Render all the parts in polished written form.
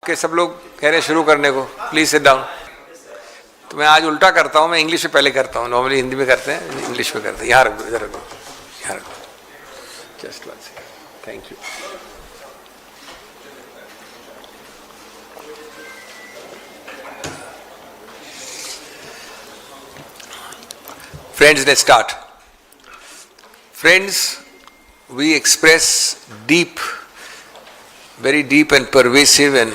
के सब लोग कह रहे हैं शुरू करने को, प्लीज सिट डाउन। तो मैं आज उल्टा करता हूँ, मैं इंग्लिश में पहले करता हूँ। नॉर्मली हिंदी में करते हैं, इंग्लिश में करते हैं। यहाँ रख दो, इधर रख दो, यहाँ रख दो। Just one second, thank you. Friends, let's start. Friends, we express very deep and pervasive and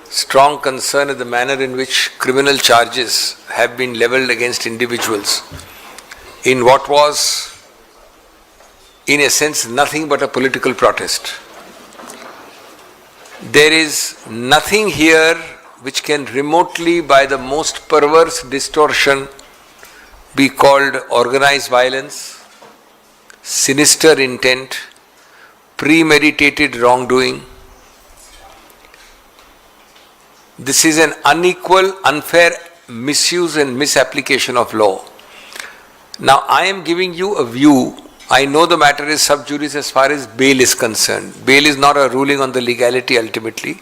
strong concern at the manner in which criminal charges have been leveled against individuals in what was, in a sense, nothing but a political protest. There is nothing here which can remotely, by the most perverse distortion, be called organized violence, sinister intent, premeditated wrongdoing. This is an unequal, unfair misuse and misapplication of law. Now, I am giving you a view. I know the matter is sub judice as far as bail is concerned. Bail is not a ruling on the legality ultimately,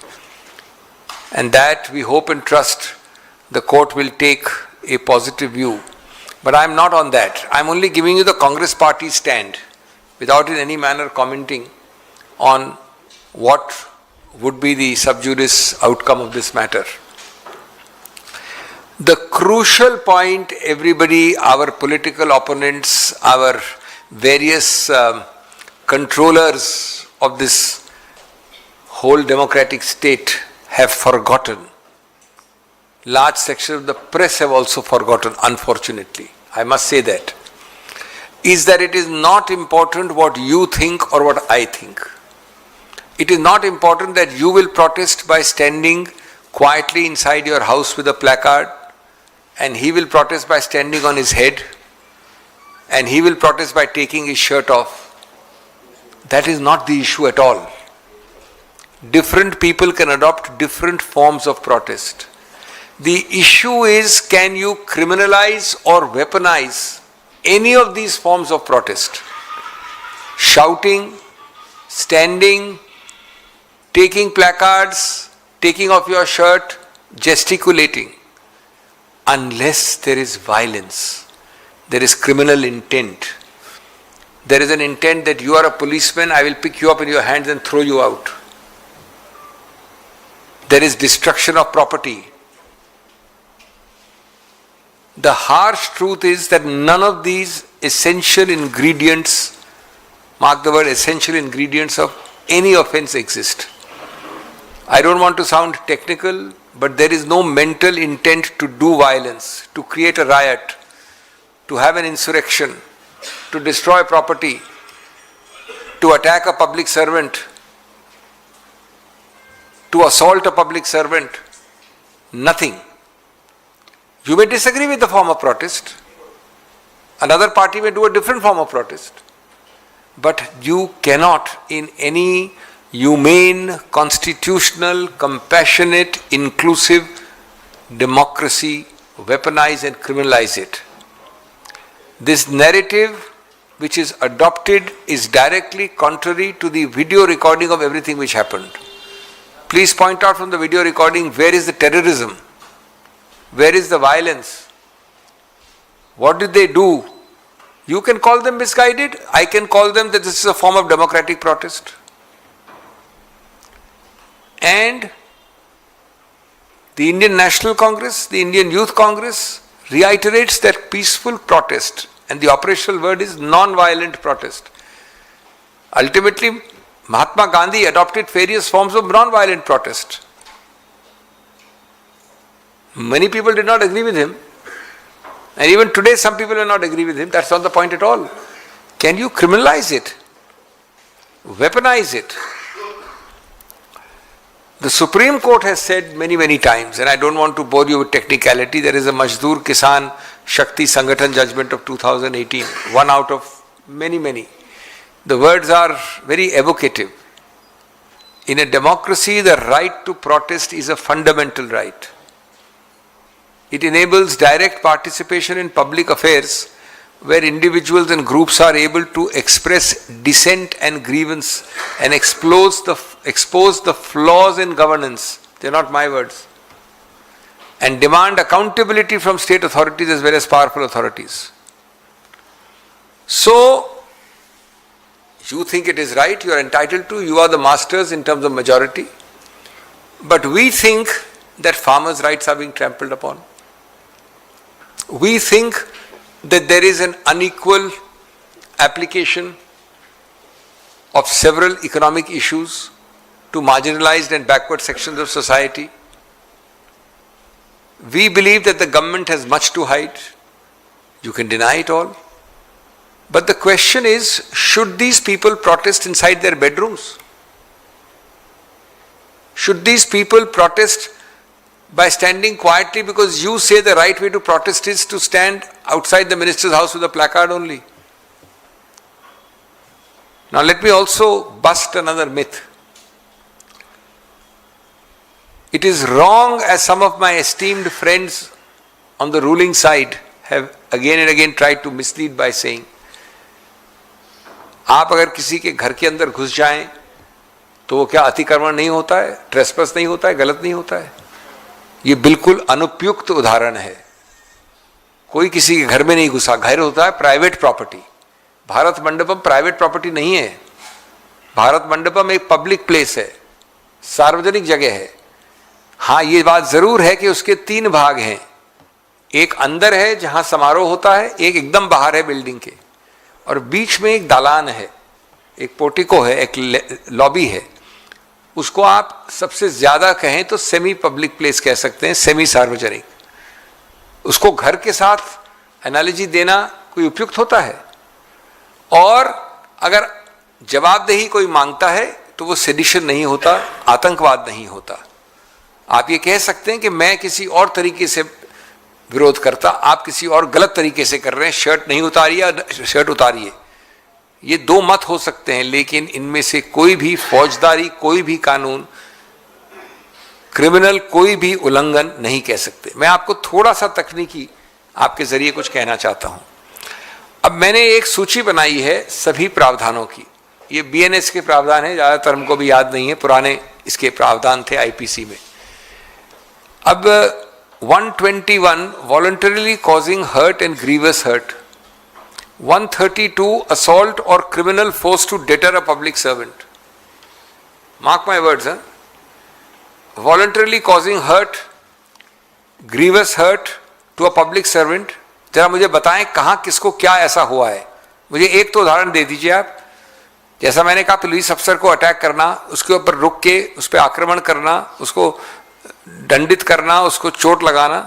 and that we hope and trust the court will take a positive view. But I am not on that. I am only giving you the Congress party stand without in any manner commenting on what would be the sub judice outcome of this matter. The crucial point, everybody, our political opponents, our various controllers of this whole democratic state have forgotten. Large sections of the press have also forgotten, unfortunately. I must say that. Is that it is not important what you think or what I think. It is not important that you will protest by standing quietly inside your house with a placard, and he will protest by standing on his head, and he will protest by taking his shirt off. That is not the issue at all. Different people can adopt different forms of protest. The issue is, can you criminalize or weaponize any of these forms of protest? Shouting, standing, taking placards, taking off your shirt, gesticulating. Unless there is violence, there is criminal intent. There is an intent that you are a policeman, I will pick you up in your hands and throw you out. There is destruction of property. The harsh truth is that none of these essential ingredients, mark the word essential ingredients, of any offense exist. I don't want to sound technical, but there is no mental intent to do violence, to create a riot, to have an insurrection, to destroy property, to attack a public servant, to assault a public servant. Nothing. You may disagree with the form of protest. Another party may do a different form of protest. But you cannot, in any humane, constitutional, compassionate, inclusive democracy, weaponize and criminalize it. This narrative which is adopted is directly contrary to the video recording of everything which happened. Please point out from the video recording, where is the terrorism? Where is the violence? What did they do? You can call them misguided. I can call them that this is a form of democratic protest. And the Indian National Congress, the Indian Youth Congress reiterates that peaceful protest, and the operational word is non-violent protest. Ultimately, Mahatma Gandhi adopted various forms of non-violent protest. Many people did not agree with him, and even today some people will not agree with him. That's not the point at all. Can you criminalize it? Weaponize it? The Supreme Court has said many times, and I don't want to bore you with technicality, there is a Mazdoor Kisan Shakti Sangathan judgment of 2018, one out of many. The words are very evocative. In a democracy, the right to protest is a fundamental right. It enables direct participation in public affairs where individuals and groups are able to express dissent and grievance and expose the flaws in governance They are not my words. And demand accountability from state authorities as well as powerful authorities. So, you think it is right, you are entitled to, you are the masters in terms of majority. But we think that farmers' rights are being trampled upon. We think that there is an unequal application of several economic issues to marginalized and backward sections of society. We believe that the government has much to hide. You can deny it all. But the question is, should these people protest inside their bedrooms? Should these people protest by standing quietly because you say the right way to protest is to stand outside the minister's house with a placard only? Now let me also bust another myth. It is wrong, as some of my esteemed friends on the ruling side have again and again tried to mislead by saying, आप अगर किसी के घर के अंदर घुस जाएं तो वो क्या अतिक्रमण नहीं होता है, ट्रेसपास नहीं होता है, गलत नहीं होता है? ये बिल्कुल अनुपयुक्त उदाहरण है। कोई किसी के घर में नहीं घुसा, घर होता है private property. Bharat Mandapam private property नहीं है। भारत मंडपम एक पब्लिक प्लेस है, सार्वजनिक जगह है। हाँ, ये बात जरूर है कि उसके 3 भाग हैं। एक अंदर है जहां समारोह होता है, एक एकदम बाहर है बिल्डिंग के, और बीच में एक दालान है, एक पोर्टिको है, एक लॉबी है। उसको आप सबसे ज्यादा कहें तो सेमी पब्लिक प्लेस कह सकते हैं, सेमी सार्वजनिक। उसको घर के साथ एनालॉजी देना कोई उपयुक्त होता है? और अगर जवाबदेही कोई मांगता है तो वो सेडिशन नहीं होता, आतंकवाद नहीं होता। आप ये कह सकते हैं कि मैं किसी और तरीके से विरोध करता, आप किसी और गलत तरीके से कर रहे हैं, शर्ट नहीं उतारिए, शर्ट उतारिए। ये 2 मत हो सकते हैं, लेकिन इनमें से कोई भी फौजदारी, कोई भी कानून, क्रिमिनल कोई भी उल्लंघन नहीं कह सकते। मैं आपको थोड़ा सा तकनीकी आपके जरिए कुछ कहना चाहता हूं। अब मैंने एक सूची बनाई है सभी प्रावधानों की। ये बीएनएस के प्रावधान है, ज्यादातर हमको भी याद नहीं है, पुराने इसके प्रावधान थे आईपीसी में। अब 121 voluntarily causing hurt and grievous hurt, 132 assault or criminal force to deter a public servant. Mark my words, huh? Voluntarily causing hurt, grievous hurt to a public servant. जरा मुझे बताएं कहां किसको क्या ऐसा हुआ है? मुझे एक तो उदाहरण दे दीजिए आप। जैसा मैंने कहा, पुलिस अफसर को अटैक करना, उसके ऊपर रुक के उस पर आक्रमण करना, उसको दंडित करना, उसको चोट लगाना,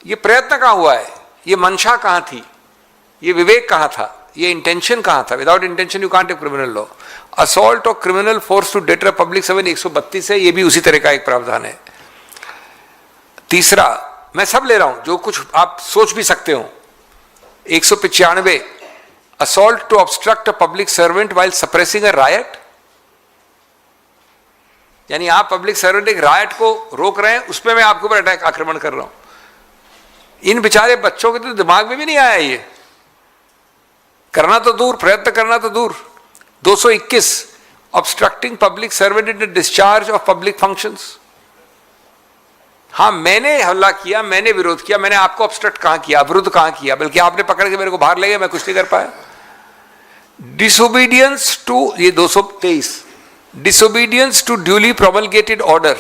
ये प्रयत्न कहाँ हुआ है? ये मंशा कहाँ थी? ये विवेक कहाँ था? ये इंटेंशन कहाँ था? Without intention you can't have criminal law. Assault और criminal force to deter public servant 132 है, ये भी उसी तरह का एक प्रावधान है। तीसरा, मैं सब ले रहा हूं जो कुछ आप सोच भी सकते हो। 195 assault to obstruct a public servant while suppressing a riot, यानी आप पब्लिक सर्वेंट एक रायट को रोक रहे हैं, उसमें मैं आपके ऊपर अटैक आक्रमण कर रहा हूं। इन बेचारे बच्चों के तो दिमाग में भी नहीं आया ये करना, तो दूर, प्रयत्न करना तो दूर। 221 obstructing public servant in the discharge of public functions. हाँ, मैंने हमला किया, मैंने विरोध किया, मैंने आपको ऑब्स्ट्रक्ट कहां किया, अवरुद्ध कहां किया? बल्कि आपने पकड़ के मेरे को बाहर ले गया, मैं कुछ नहीं कर पाया। डिसोबीडियंस टू, ये 223, disobedience to duly promulgated order.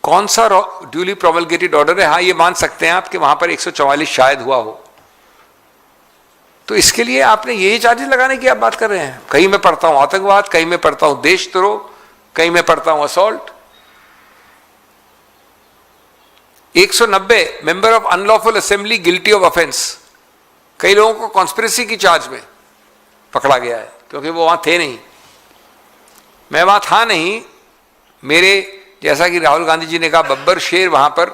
कौन सा ड्यूली प्रोमलगेटेड ऑर्डर है? हाँ, ये मान सकते हैं आप कि वहां पर 144 शायद हुआ हो, तो इसके लिए आपने यही चार्जेस लगाने की आप बात कर रहे हैं। कहीं मैं पढ़ता हूं आतंकवाद, कहीं मैं पढ़ता हूं देशद्रोह, कहीं मैं पढ़ता हूं assault. 190 member of unlawful assembly guilty of offence. कई लोगों को कॉन्स्पिरेसी की चार्ज में पकड़ा गया है क्योंकि वो वहां थे नहीं। मैं वहां था नहीं, मेरे जैसा कि राहुल गांधी जी ने कहा, बब्बर शेर वहां पर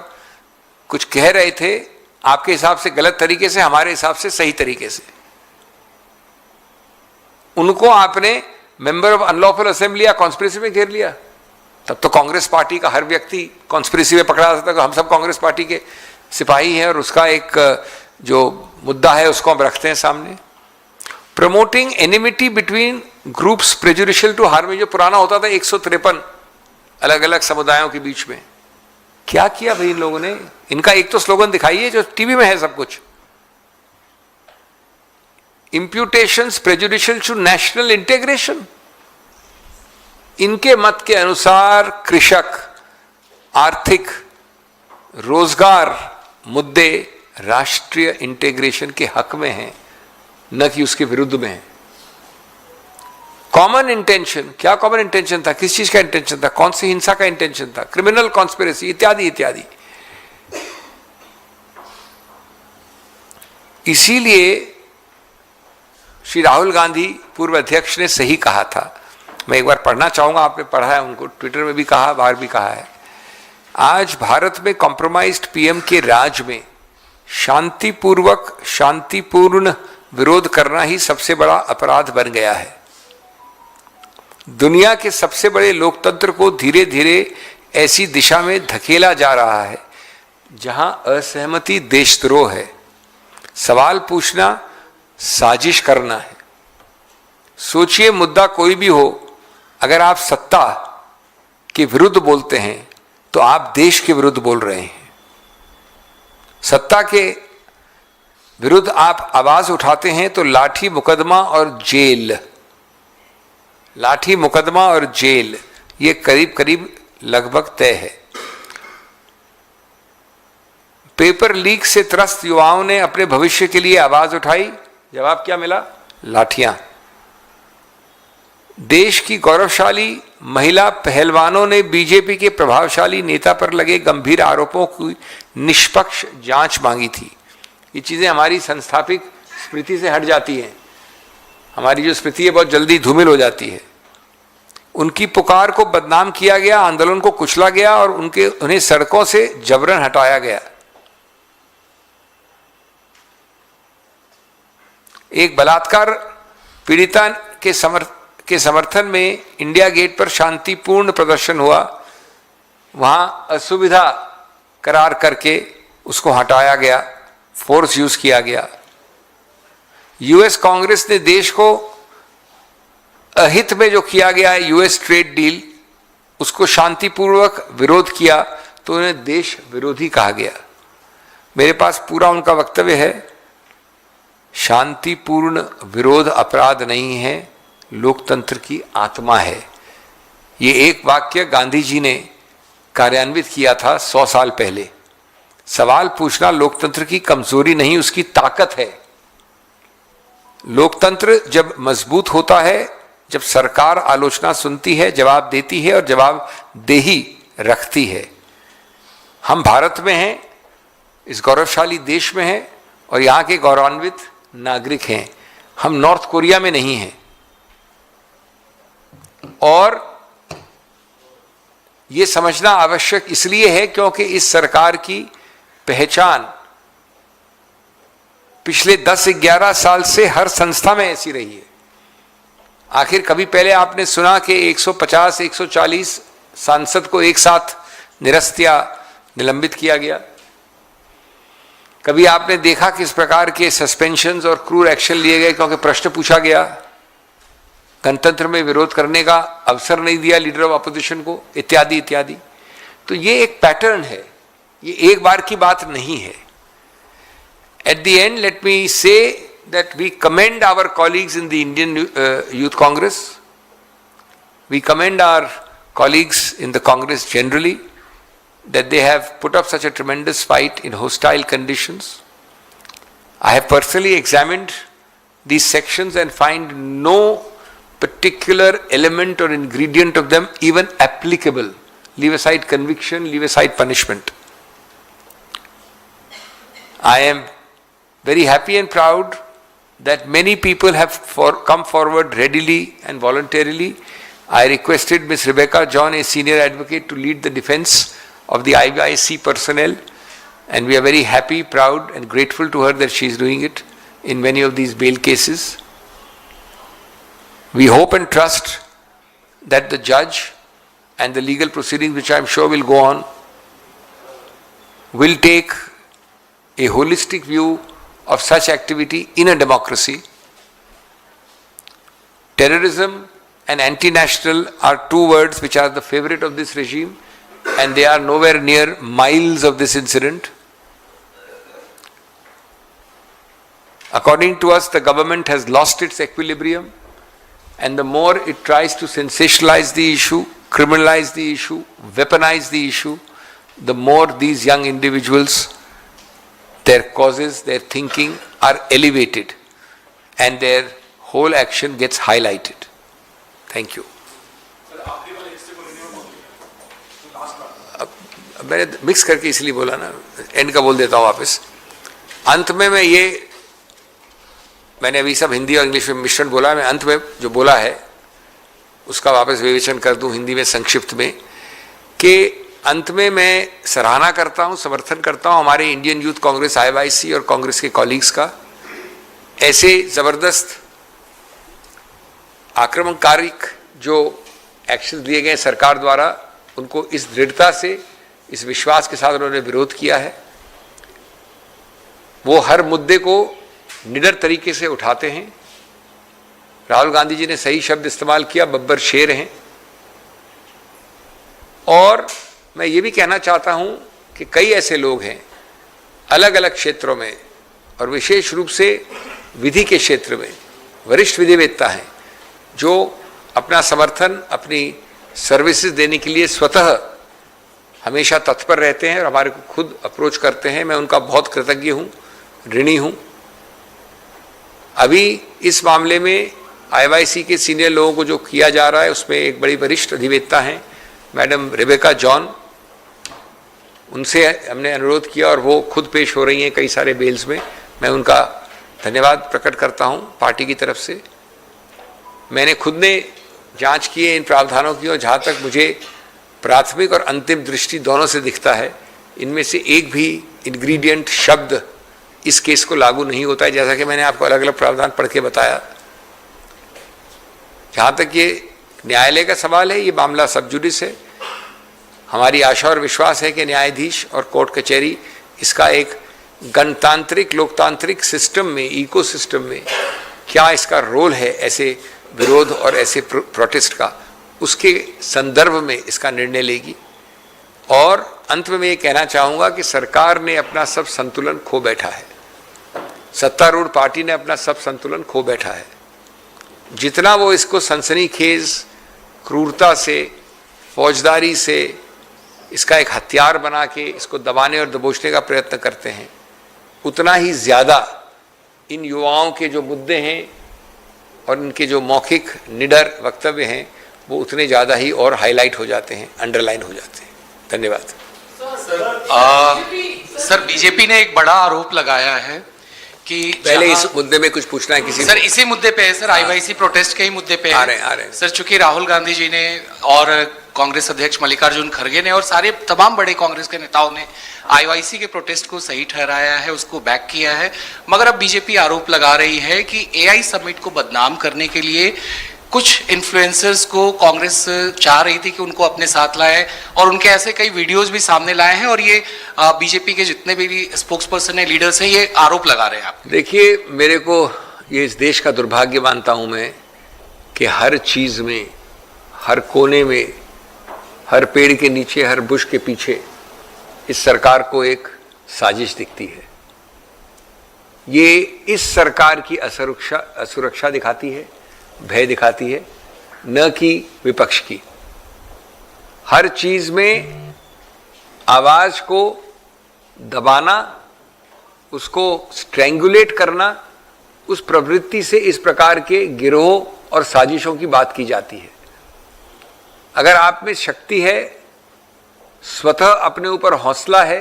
कुछ कह रहे थे, आपके हिसाब से गलत तरीके से, हमारे हिसाब से सही तरीके से। उनको आपने मेंबर ऑफ अनलॉफुल असेंबली या कॉन्स्पिरेसी में घेर लिया। तब तो कांग्रेस पार्टी का हर व्यक्ति कॉन्स्पिरेसी में पकड़ा जाता था। हम सब कांग्रेस पार्टी के सिपाही हैं और उसका एक जो मुद्दा है उसको हम रखते हैं सामने। Promoting enmity between groups prejudicial to harm, जो पुराना होता था 153 अलग अलग समुदायों के बीच में। क्या किया भाई इन लोगों ने? इनका एक तो स्लोगन दिखाइए जो टीवी में है सब कुछ, इम्प्यूटेशंस प्रेजुडिशियल टू नेशनल इंटीग्रेशन। इनके मत के अनुसार कृषक, आर्थिक, रोजगार मुद्दे राष्ट्रीय इंटीग्रेशन के हक में हैं, न कि उसके विरुद्ध में हैं। कॉमन इंटेंशन, क्या कॉमन इंटेंशन था? किस चीज का इंटेंशन था? कौन सी हिंसा का इंटेंशन था? क्रिमिनल कॉन्स्पिरेसी इत्यादि इत्यादि। इसीलिए श्री राहुल गांधी पूर्व अध्यक्ष ने सही कहा था। मैं एक बार पढ़ना चाहूंगा, आपने पढ़ा है, उनको ट्विटर में भी कहा, बाहर भी कहा है। आज भारत में कॉम्प्रोमाइज्ड पीएम के राज में शांतिपूर्वक, शांतिपूर्ण विरोध करना ही सबसे बड़ा अपराध बन गया है। दुनिया के सबसे बड़े लोकतंत्र को धीरे धीरे ऐसी दिशा में धकेला जा रहा है जहां असहमति देशद्रोह है, सवाल पूछना साजिश करना है। सोचिए, मुद्दा कोई भी हो, अगर आप सत्ता के विरुद्ध बोलते हैं तो आप देश के विरुद्ध बोल रहे हैं। सत्ता के विरुद्ध आप आवाज उठाते हैं तो लाठी, मुकदमा और जेल, लाठी, मुकदमा और जेल, ये करीब करीब लगभग तय है। पेपर लीक से त्रस्त युवाओं ने अपने भविष्य के लिए आवाज उठाई, जवाब क्या मिला? लाठियां। देश की गौरवशाली महिला पहलवानों ने बीजेपी के प्रभावशाली नेता पर लगे गंभीर आरोपों की निष्पक्ष जांच मांगी थी। ये चीजें हमारी संस्थापिक स्मृति से हट जाती हैं, हमारी जो स्मृति है बहुत जल्दी धूमिल हो जाती है। उनकी पुकार को बदनाम किया गया, आंदोलन को कुचला गया और उन्हें सड़कों से जबरन हटाया गया। एक बलात्कार पीड़िता के समर्थन में इंडिया गेट पर शांतिपूर्ण प्रदर्शन हुआ, वहां असुविधा करार करके उसको हटाया गया, फोर्स यूज किया गया। यूएस कांग्रेस ने देश को अहित में जो किया गया है यूएस ट्रेड डील, उसको शांतिपूर्वक विरोध किया तो उन्हें देश विरोधी कहा गया। मेरे पास पूरा उनका वक्तव्य है। शांतिपूर्ण विरोध अपराध नहीं है, लोकतंत्र की आत्मा है। ये एक वाक्य गांधी जी ने कार्यान्वित किया था 100 साल पहले। सवाल पूछना लोकतंत्र की कमजोरी नहीं, उसकी ताकत है। लोकतंत्र जब मजबूत होता है, जब सरकार आलोचना सुनती है, जवाब देती है और जवाबदेही रखती है। हम भारत में हैं, इस गौरवशाली देश में हैं और यहाँ के गौरवान्वित नागरिक हैं। हम नॉर्थ कोरिया में नहीं हैं। और ये समझना आवश्यक इसलिए है क्योंकि इस सरकार की पहचान पिछले 10-11 साल से हर संस्था में ऐसी रही है। आखिर कभी पहले आपने सुना कि 150-140 सांसद को एक साथ निरस्त या निलंबित किया गया? कभी आपने देखा किस प्रकार के सस्पेंशंस और क्रूर एक्शन लिए गए क्योंकि प्रश्न पूछा गया, गणतंत्र में विरोध करने का अवसर नहीं दिया लीडर ऑफ अपोजिशन को, इत्यादि इत्यादि। तो ये एक पैटर्न है, ये एक बार की बात नहीं है। At the end, let me say that we commend our colleagues in the Indian Youth Congress. We commend our colleagues in the Congress generally that they have put up such a tremendous fight in hostile conditions. I have personally examined these sections and find no particular element or ingredient of them even applicable. Leave aside conviction, leave aside punishment. I am very happy and proud that many people have come forward readily and voluntarily. I requested Ms. Rebecca John, a senior advocate, to lead the defense of the IBIC personnel, and we are very happy, proud and grateful to her that she is doing it in many of these bail cases. We hope and trust that the judge and the legal proceedings, which I am sure will go on, will take a holistic view of such activity in a democracy. Terrorism and anti-national are two words which are the favorite of this regime, and they are nowhere near miles of this incident. According to us, the government has lost its equilibrium, and the more it tries to sensationalize the issue, criminalize the issue, weaponize the issue, the more these young individuals, their causes, their thinking are elevated, and their whole action gets highlighted. Thank you. मैंने mix करके इसलिए बोला ना, and का बोल देता हूँ वापस. अंत में मैं ये, मैंने अभी सब हिंदी और इंग्लिश में मिश्रण बोला, मैं अंत में जो बोला है उसका वापस विवेचन कर दूं हिंदी में संक्षिप्त में, कि अंत में मैं सराहना करता हूं, समर्थन करता हूं हमारे इंडियन यूथ कांग्रेस IYC और कांग्रेस के कॉलीग्स का. ऐसे ज़बरदस्त आक्रमणकारी जो एक्शन लिए गए सरकार द्वारा, उनको इस दृढ़ता से, इस विश्वास के साथ उन्होंने विरोध किया है. वो हर मुद्दे को निडर तरीके से उठाते हैं. राहुल गांधी जी ने सही शब्द इस्तेमाल किया, बब्बर शेर हैं. और मैं ये भी कहना चाहता हूं कि कई ऐसे लोग हैं अलग अलग क्षेत्रों में, और विशेष रूप से विधि के क्षेत्र में वरिष्ठ विधिवेत्ता हैं, जो अपना समर्थन, अपनी सर्विसेज देने के लिए स्वतः हमेशा तत्पर रहते हैं और हमारे को खुद अप्रोच करते हैं. मैं उनका बहुत कृतज्ञ हूं, ऋणी हूं. अभी इस मामले में IYC के सीनियर लोगों को जो किया जा रहा है, उसमें एक बड़ी वरिष्ठ अधिवेत्ता हैं मैडम रेबेका जॉन, उनसे हमने अनुरोध किया और वो खुद पेश हो रही हैं कई सारे बेल्स में. मैं उनका धन्यवाद प्रकट करता हूं पार्टी की तरफ से. मैंने खुद ने जांच की है इन प्रावधानों की, और जहाँ तक मुझे प्राथमिक और अंतिम दृष्टि दोनों से दिखता है, इनमें से एक भी इंग्रेडिएंट शब्द इस केस को लागू नहीं होता है, जैसा कि मैंने आपको अलग अलग प्रावधान पढ़ के बताया. जहाँ तक ये न्यायालय का सवाल है, ये मामला सब जुडिस है. हमारी आशा और विश्वास है कि न्यायाधीश और कोर्ट कचहरी इसका एक गणतांत्रिक लोकतांत्रिक सिस्टम में, इको सिस्टम में क्या इसका रोल है ऐसे विरोध और ऐसे प्रोटेस्ट का, उसके संदर्भ में इसका निर्णय लेगी. और अंत में मैं ये कहना चाहूँगा कि सरकार ने अपना सब संतुलन खो बैठा है, सत्तारूढ़ पार्टी ने अपना सब संतुलन खो बैठा है. जितना वो इसको सनसनीखेज क्रूरता से, फौजदारी से इसका एक हथियार बना के इसको दबाने और दबोचने का प्रयत्न करते हैं, उतना ही ज़्यादा इन युवाओं के जो मुद्दे हैं और इनके जो मौखिक निडर वक्तव्य हैं, वो उतने ज़्यादा ही और हाईलाइट हो जाते हैं, अंडरलाइन हो जाते हैं. धन्यवाद. सर बीजेपी ने एक बड़ा आरोप लगाया है कि पहले इस मुद्दे में कुछ पूछना है किसी सर, इसी मुद्दे पे है सर, IYC प्रोटेस्ट के ही मुद्दे पे आ रहे हैं. सर, चूंकि राहुल गांधी जी ने और कांग्रेस अध्यक्ष मल्लिकार्जुन खड़गे ने और सारे तमाम बड़े कांग्रेस के नेताओं ने IYC के प्रोटेस्ट को सही ठहराया है, उसको बैक किया है, मगर अब बीजेपी आरोप लगा रही है कि AI समिट को बदनाम करने के लिए कुछ इन्फ्लुएंसर्स को कांग्रेस चाह रही थी कि उनको अपने साथ लाए, और उनके ऐसे कई वीडियोस भी सामने लाए हैं, और ये बीजेपी के जितने भी स्पोक्स पर्सन है, लीडर्स हैं, ये आरोप लगा रहे हैं. आप देखिए, मेरे को ये इस देश का दुर्भाग्य मानता हूं मैं कि हर चीज़ में, हर कोने में, हर पेड़ के नीचे, हर बुश के पीछे इस सरकार को एक साजिश दिखती है. ये इस सरकार की असुरक्षा दिखाती है, भय दिखाती है, न कि विपक्ष की. हर चीज में आवाज को दबाना, उसको स्ट्रैंगुलेट करना, उस प्रवृत्ति से इस प्रकार के गिरोह और साजिशों की बात की जाती है. अगर आप में शक्ति है, स्वतः अपने ऊपर हौसला है,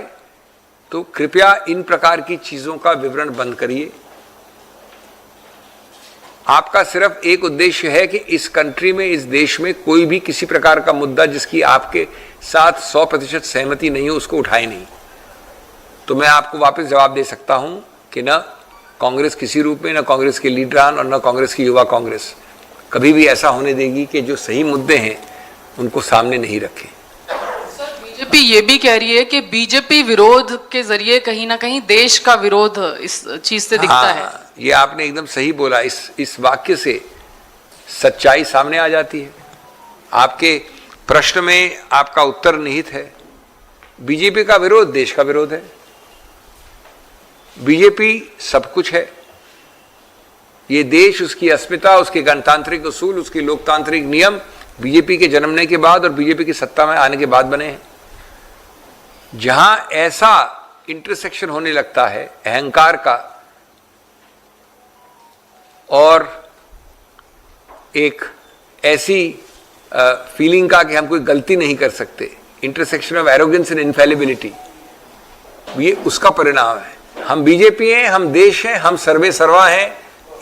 तो कृपया इन प्रकार की चीजों का विवरण बंद करिए. आपका सिर्फ एक उद्देश्य है कि इस कंट्री में, इस देश में कोई भी किसी प्रकार का मुद्दा जिसकी आपके साथ 100% सहमति नहीं हो, उसको उठाए नहीं. तो मैं आपको वापस जवाब दे सकता हूं कि न कांग्रेस किसी रूप में, न कांग्रेस के लीडरान और न कांग्रेस की युवा कांग्रेस कभी भी ऐसा होने देगी कि जो सही मुद्दे हैं उनको सामने नहीं रखें. बीजेपी ये भी कह रही है कि बीजेपी विरोध के जरिए कहीं ना कहीं देश का विरोध इस चीज से दिखता है. ये आपने एकदम सही बोला. इस वाक्य से सच्चाई सामने आ जाती है। आपके प्रश्न में आपका उत्तर निहित है। बीजेपी का विरोध देश का विरोध है। बीजेपी सब कुछ है। ये देश, उसकी अस्मिता, उसके गणतांत्रिक उसूल, उसकी लोकतांत्रिक नियम बीजेपी के जन्मने के बाद और बीजेपी की सत्ता में आने के बाद बने हैं। जहां ऐसा इंटरसेक्शन होने लगता है अहंकार का और एक ऐसी फीलिंग का कि हम कोई गलती नहीं कर सकते, इंटरसेक्शन ऑफ एरोगेंस एंड इनफेलिबिलिटी, ये उसका परिणाम है। हम बीजेपी हैं, हम देश हैं, हम सर्वे सर्वा हैं।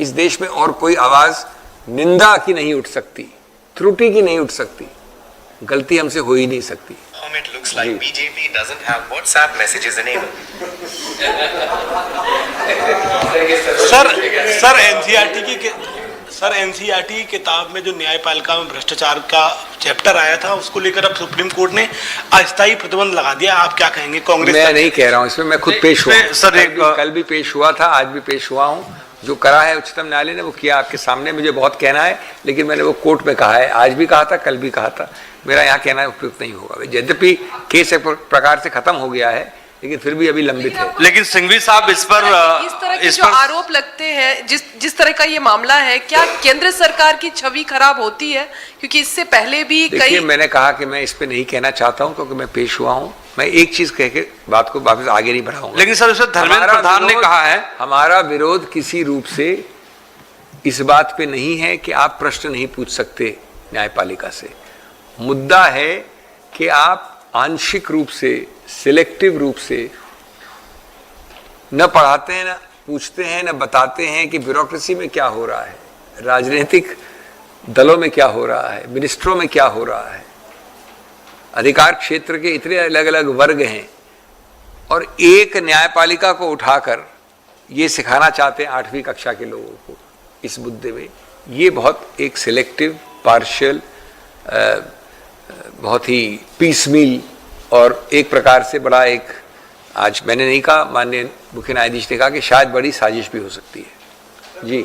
इस देश में और कोई आवाज निंदा की नहीं उठ सकती, त्रुटि की नहीं उठ सकती, गलती हमसे हो ही नहीं सकती। It looks like BJP doesn't have WhatsApp messages enabled. Sir NCERT की किताब में जो न्यायपालिका में भ्रष्टाचार का चैप्टर आया था, उसको लेकर अब सुप्रीम कोर्ट ने अस्थायी प्रतिबंध लगा दिया। आप क्या कहेंगे? कांग्रेस मैं नहीं कह रहा हूं इसमें, मैं खुद पेश हुआ। सर कल भी पेश हुआ था, आज भी पेश हुआ हूं। जो करा है उच्चतम न्यायालय ने वो किया आपके सामने। मुझे बहुत कहना है, लेकिन मैंने वो कोर्ट में कहा है, आज भी कहा था, कल भी कहा था। मेरा यहाँ कहना उपयुक्त नहीं होगा। यद्यपि केस एक प्रकार से खत्म हो गया है, लेकिन फिर भी अभी लंबित है। लेकिन सिंघवी साहब इस तरह के जो आरोप लगते हैं, जिस तरह का ये मामला है, क्या केंद्र सरकार की छवि खराब होती है? क्योंकि इससे पहले भी कई, मैंने कहा कि मैं इस पे नहीं कहना चाहता हूं क्योंकि मैं पेश हुआ हूं। मैं एक चीज कह के बात को वापस आगे नहीं बढ़ाऊंगा। लेकिन सर उसमें धर्मेंद्र प्रधान ने कहा है, हमारा विरोध किसी रूप से इस बात पे नहीं है कि आप प्रश्न नहीं पूछ सकते न्यायपालिका से। मुद्दा है कि आप आंशिक रूप से, सिलेक्टिव रूप से न पढ़ाते हैं, न पूछते हैं, न बताते हैं कि ब्यूरोक्रेसी में क्या हो रहा है, राजनीतिक दलों में क्या हो रहा है, मिनिस्ट्रों में क्या हो रहा है। अधिकार क्षेत्र के इतने अलग अलग वर्ग हैं और एक न्यायपालिका को उठाकर ये सिखाना चाहते हैं 8वीं कक्षा के लोगों को इस मुद्दे में। ये बहुत एक सिलेक्टिव, पार्शियल, बहुत ही पीसमील और एक प्रकार से बड़ा एक, आज मैंने नहीं कहा, माननीय मुख्य न्यायाधीश ने कहा कि शायद बड़ी साजिश भी हो सकती है। जी,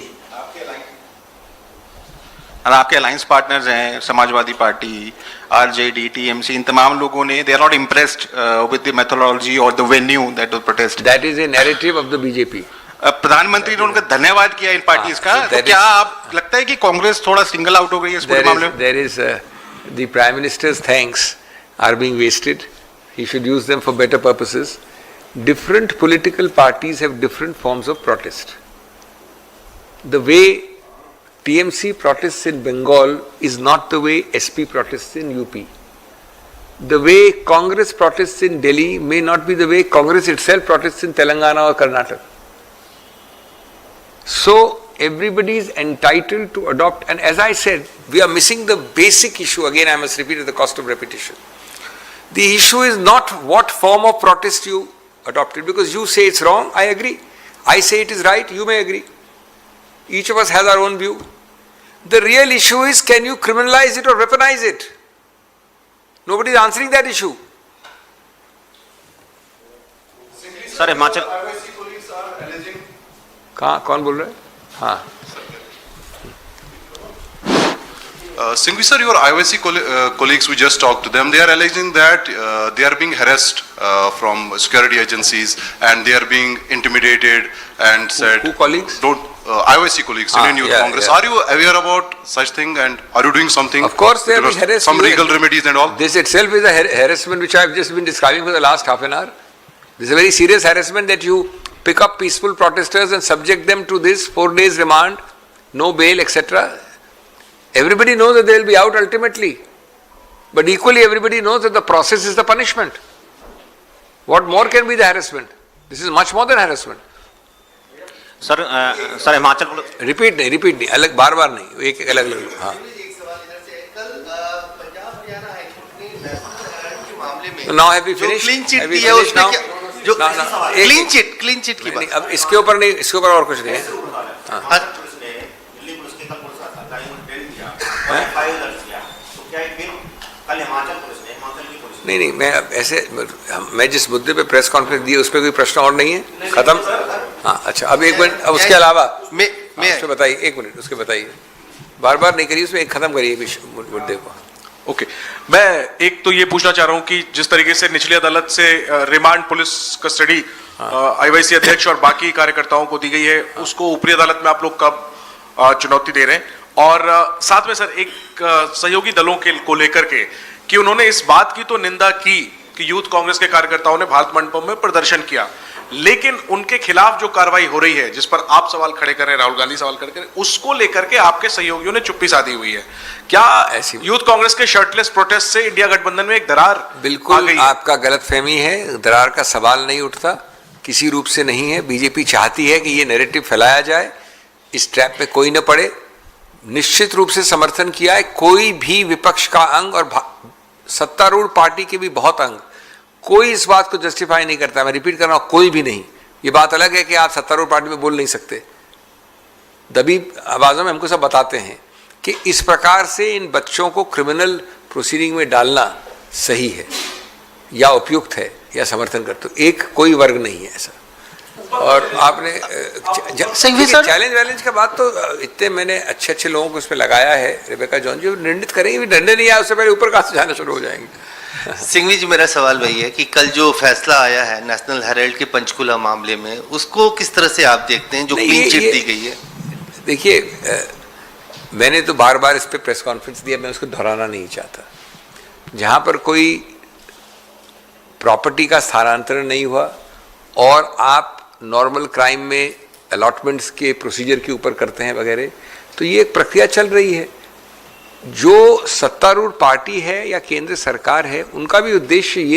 और आपके अलायंस पार्टनर्स हैं समाजवादी पार्टी, आरजेडी, टीएमसी, इन तमाम लोगों ने they are not impressed with the methodology और the venue that was protest. That is a narrative of the BJP. प्रधानमंत्री ने उनका धन्यवाद किया इन पार्टीज का, तो क्या आप लगता है कि कांग्रेस थोड़ा सिंगल आउट हो गई है इस पूरे मामले में? There is the prime minister's thanks are being wasted. He should use them for better purposes. Different political parties have different forms of protest. The way TMC protests in Bengal is not the way SP protests in UP. The way Congress protests in Delhi may not be the way Congress itself protests in Telangana or Karnataka. So everybody is entitled to adopt, and as I said, we are missing the basic issue. Again, I must repeat at the cost of repetition. The issue is not what form of protest you adopted, because you say it's wrong, I agree. I say it is right, you may agree. Each of us has our own view. The real issue is, can you criminalize it or weaponize it? Nobody is answering that issue. Sir Himachal कहाँ, कौन बोल रहा है? हाँ, Singhvi sir, your IOC colleagues, we just talked to them. They are alleging that they are being harassed from security agencies and they are being intimidated and said. Who colleagues? Don't IOC colleagues, Indian Youth Congress. Yeah. Are you aware about such thing and are you doing something? Of course they are being harassed. Some legal remedies and all. This itself is a harassment which I have just been describing for the last half an hour. This is a very serious harassment that you pick up peaceful protesters and subject them to this 4 days remand, no bail, etc. Everybody knows that they will be out ultimately, but equally everybody knows that the process is the punishment. What more can be the harassment? This is much more than harassment. Sir Himachal repeat नहीं, अलग बार बार नहीं, एक अलग अलग। हाँ, now have we finished? Clean chit Have we दी है finished उसमें now? क्या, जो No, एक- क्लीन चिट की नहीं, बात। अब इसके ऊपर नहीं, इसके ऊपर और कुछ नहीं है। नहीं, मैं अब ऐसे, मैं जिस मुद्दे पे प्रेस कॉन्फ्रेंस दी उस पर कोई प्रश्न और नहीं है, खत्म। हाँ, अच्छा, अब एक मिनट, अब उसके अलावा मैं उसके बताइए, एक मिनट उसके बताइए। बार बार नहीं करिए, उसमें एक खत्म करिए मुद्दे को। ओके, मैं एक तो ये पूछना चाह रहा हूं कि जिस तरीके से निचली अदालत से रिमांड पुलिस कस्टडी आईवाईसी अध्यक्ष और बाकी कार्यकर्ताओं को दी गई है, उसको ऊपरी अदालत में आप लोग कब चुनौती दे रहे हैं? और साथ में सर एक सहयोगी दलों को लेकर के कि उन्होंने इस बात की तो निंदा की कि यूथ कांग्रेस के कार्यकर्ताओं ने भारत मंडपम में प्रदर्शन किया, लेकिन उनके खिलाफ जो कार्रवाई हो रही है, जिस पर आप सवाल खड़े कर रहे हैं, राहुल गांधी सवाल खड़े कर रहे हैं, उसको लेकर के आपके सहयोगियों ने चुप्पी साधी हुई है। क्या ऐसी यूथ कांग्रेस के शर्टलेस प्रोटेस्ट से इंडिया गठबंधन में एक दरार आ बिल्कुल गई है? आपका गलतफहमी है, दरार का सवाल नहीं उठता, किसी रूप से नहीं है। बीजेपी चाहती है कि ये नैरेटिव फैलाया जाए, इस ट्रैप पे कोई न पड़े। निश्चित रूप से समर्थन किया है कोई भी विपक्ष का अंग और सत्तारूढ़ पार्टी के भी बहुत अंग, कोई इस बात को जस्टिफाई नहीं करता। मैं रिपीट कर रहा हूं, कोई भी नहीं। ये बात अलग है कि आप सत्तारूढ़ पार्टी में बोल नहीं सकते, दबी आवाजों में हमको सब बताते हैं कि इस प्रकार से इन बच्चों को क्रिमिनल प्रोसीडिंग में डालना सही है या उपयुक्त है या समर्थन करते हो, एक कोई वर्ग नहीं है ऐसा। और आपने चैलेंज वैलेंज का बात तो इतने मैंने अच्छे अच्छे लोगों को इसमें लगाया है, रेबेका जॉन जी निर्णित करेंगे, निर्णय नहीं आया उससे पहले ऊपर कहाँ से जाना शुरू हो जाएंगे। सिंघवी जी, मेरा सवाल वही है कि कल जो फैसला आया है नेशनल हेराल्ड के पंचकुला मामले में, उसको किस तरह से आप देखते हैं, जो क्लीन चिट दी गई है? देखिए, मैंने तो बार बार इस पे प्रेस कॉन्फ्रेंस दिया, मैं उसको दोहराना नहीं चाहता। जहां पर कोई प्रॉपर्टी का स्थानांतरण नहीं हुआ और आप नॉर्मल क्राइम में अलॉटमेंट्स के प्रोसीजर के ऊपर करते हैं वगैरह, तो ये एक प्रक्रिया चल रही है। जो सत्तारूढ़ पार्टी है या केंद्र सरकार है, उनका भी उद्देश्य ये